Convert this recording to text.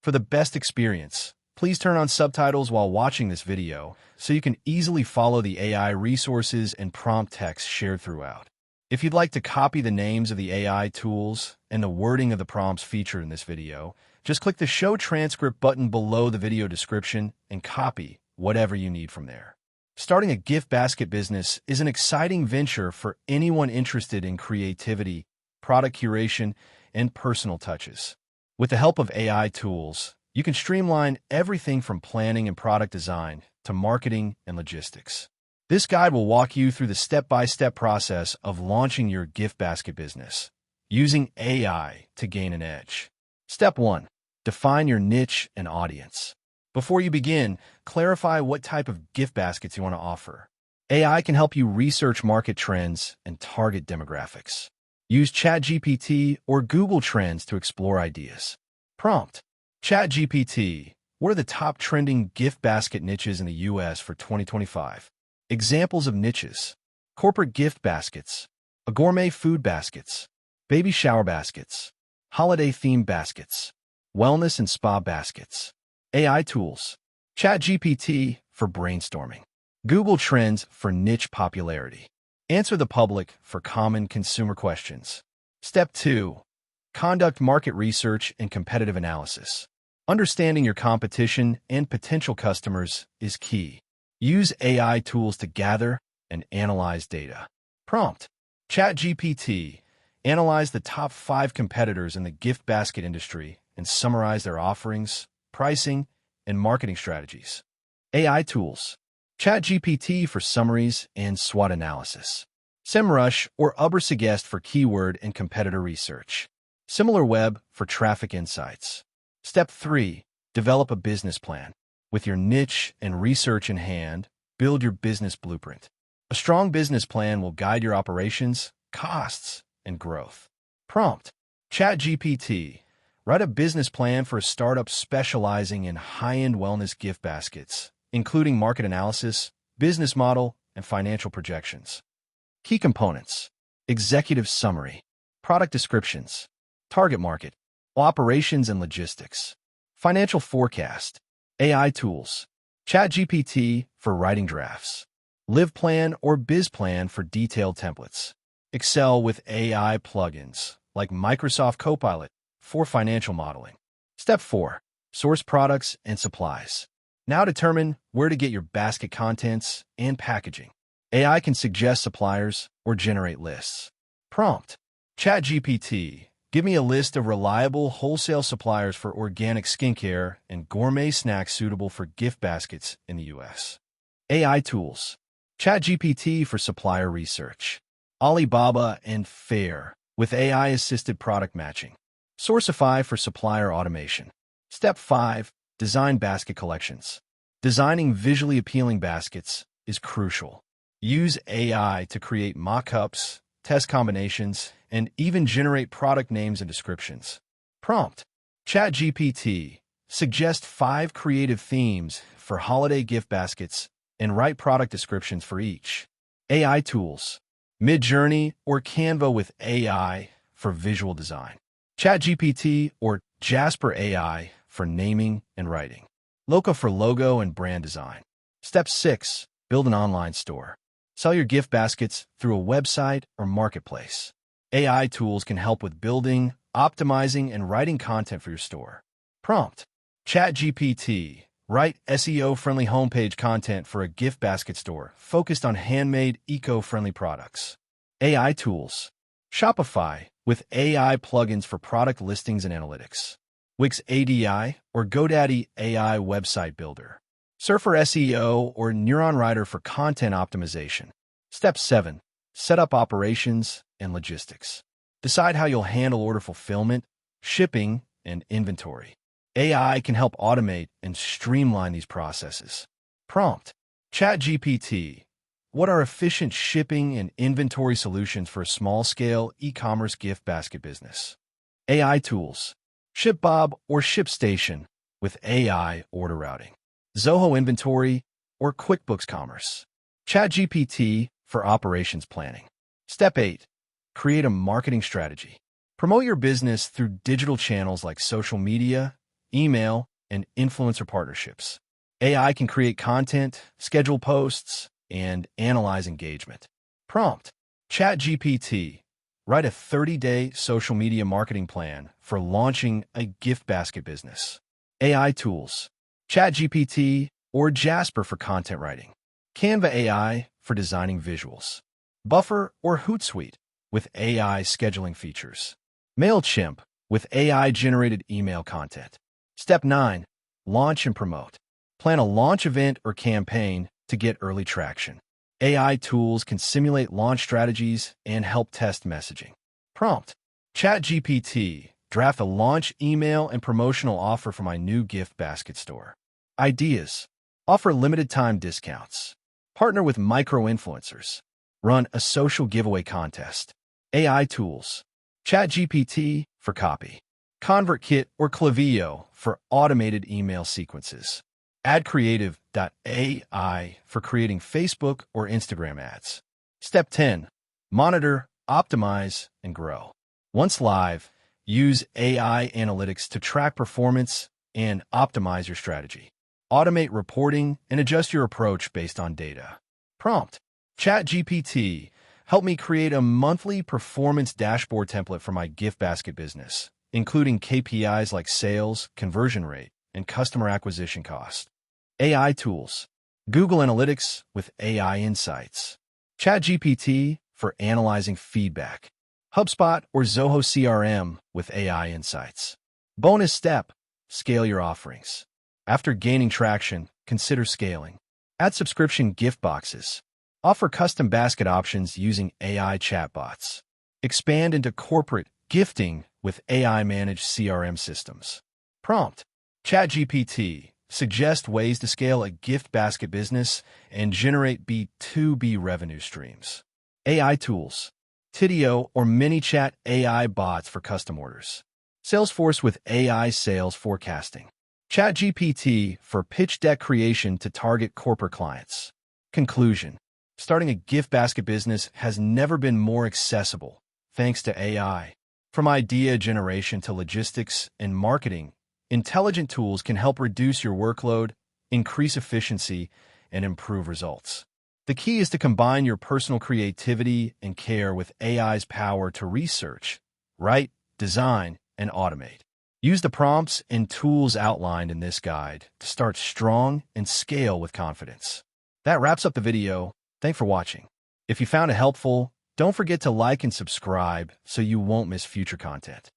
For the best experience, please turn on subtitles while watching this video so you can easily follow the AI resources and prompt text shared throughout. If you'd like to copy the names of the AI tools and the wording of the prompts featured in this video, just click the Show Transcript button below the video description and copy whatever you need from there. Starting a gift basket business is an exciting venture for anyone interested in creativity, product curation, and personal touches. With the help of AI tools, you can streamline everything from planning and product design to marketing and logistics. This guide will walk you through the step-by-step process of launching your gift basket business, using AI to gain an edge. Step 1. Define your niche and audience. Before you begin, clarify what type of gift baskets you want to offer. AI can help you research market trends and target demographics. Use ChatGPT or Google Trends to explore ideas. Prompt: ChatGPT, what are the top trending gift basket niches in the US for 2025? Examples of niches: corporate gift baskets, gourmet food baskets, baby shower baskets, holiday-themed baskets, wellness and spa baskets. AI tools: ChatGPT for brainstorming, Google Trends for niche popularity. Answer the public for common consumer questions. Step 2. Conduct market research and competitive analysis. Understanding your competition and potential customers is key. Use AI tools to gather and analyze data. Prompt: ChatGPT, analyze the top 5 competitors in the gift basket industry and summarize their offerings, pricing, and marketing strategies. AI tools: ChatGPT for summaries and SWOT analysis, SEMrush or Ubersuggest for keyword and competitor research, SimilarWeb for traffic insights. Step 3. Develop a business plan. With your niche and research in hand, build your business blueprint. A strong business plan will guide your operations, costs, and growth. Prompt: ChatGPT, write a business plan for a startup specializing in high-end wellness gift baskets, including market analysis, business model, and financial projections. Key components: executive summary, product descriptions, target market, operations and logistics, financial forecast. AI tools: ChatGPT for writing drafts, Live Plan or Biz Plan for detailed templates, Excel with AI plugins like Microsoft Copilot for financial modeling. Step 4. Source products and supplies. Now determine where to get your basket contents and packaging. AI can suggest suppliers or generate lists. Prompt: ChatGPT, give me a list of reliable wholesale suppliers for organic skincare and gourmet snacks suitable for gift baskets in the U.S. AI tools: ChatGPT for supplier research, Alibaba and Fair with AI-assisted product matching, Sourcify for supplier automation. Step 5. Design basket collections. Designing visually appealing baskets is crucial. Use AI to create mock-ups, test combinations, and even generate product names and descriptions. Prompt: ChatGPT, suggest 5 creative themes for holiday gift baskets and write product descriptions for each. AI tools: Midjourney or Canva with AI for visual design, ChatGPT or Jasper AI for naming and writing, Loca for logo and brand design. Step 6. Build an online store. Sell your gift baskets through a website or marketplace. AI tools can help with building, optimizing, and writing content for your store. Prompt: ChatGPT, write SEO-friendly homepage content for a gift basket store focused on handmade, eco-friendly products. AI tools: Shopify with AI plugins for product listings and analytics, Wix ADI or GoDaddy AI website builder, Surfer SEO or Neuron Writer for content optimization. Step 7. Set up operations and logistics. Decide how you'll handle order fulfillment, shipping, and inventory. AI can help automate and streamline these processes. Prompt: ChatGPT, what are efficient shipping and inventory solutions for a small-scale e-commerce gift basket business? AI tools: ShipBob or ShipStation with AI order routing, Zoho Inventory or QuickBooks Commerce, ChatGPT for operations planning. Step 8. Create a marketing strategy. Promote your business through digital channels like social media, email, and influencer partnerships. AI can create content, schedule posts, and analyze engagement. Prompt: ChatGPT, write a 30-day social media marketing plan for launching a gift basket business. AI tools: ChatGPT or Jasper for content writing. Canva AI for designing visuals. Buffer or Hootsuite with AI scheduling features. MailChimp with AI-generated email content. Step 9. Launch and promote. Plan a launch event or campaign to get early traction. AI tools can simulate launch strategies and help test messaging. Prompt: ChatGPT, draft a launch email and promotional offer for my new gift basket store. Ideas: offer limited-time discounts. Partner with micro-influencers. Run a social giveaway contest. AI tools: ChatGPT for copy. ConvertKit or Klaviyo for automated email sequences. AdCreative.ai for creating Facebook or Instagram ads. Step 10. Monitor, optimize, and grow. Once live, use AI analytics to track performance and optimize your strategy. Automate reporting and adjust your approach based on data. Prompt: ChatGPT, help me create a monthly performance dashboard template for my gift basket business, including KPIs like sales, conversion rate, and customer acquisition cost. AI tools: Google Analytics with AI Insights. ChatGPT for analyzing feedback. HubSpot or Zoho CRM with AI Insights. Bonus step: scale your offerings. After gaining traction, consider scaling. Add subscription gift boxes. Offer custom basket options using AI chatbots. Expand into corporate gifting with AI-managed CRM systems. Prompt: ChatGPT, suggest ways to scale a gift basket business and generate B2B revenue streams. AI tools: Tidio or ManyChat AI bots for custom orders. Salesforce with AI sales forecasting. ChatGPT for pitch deck creation to target corporate clients. Conclusion: starting a gift basket business has never been more accessible thanks to AI. From idea generation to logistics and marketing, intelligent tools can help reduce your workload, increase efficiency, and improve results. The key is to combine your personal creativity and care with AI's power to research, write, design, and automate. Use the prompts and tools outlined in this guide to start strong and scale with confidence. That wraps up the video. Thanks for watching. If you found it helpful, don't forget to like and subscribe so you won't miss future content.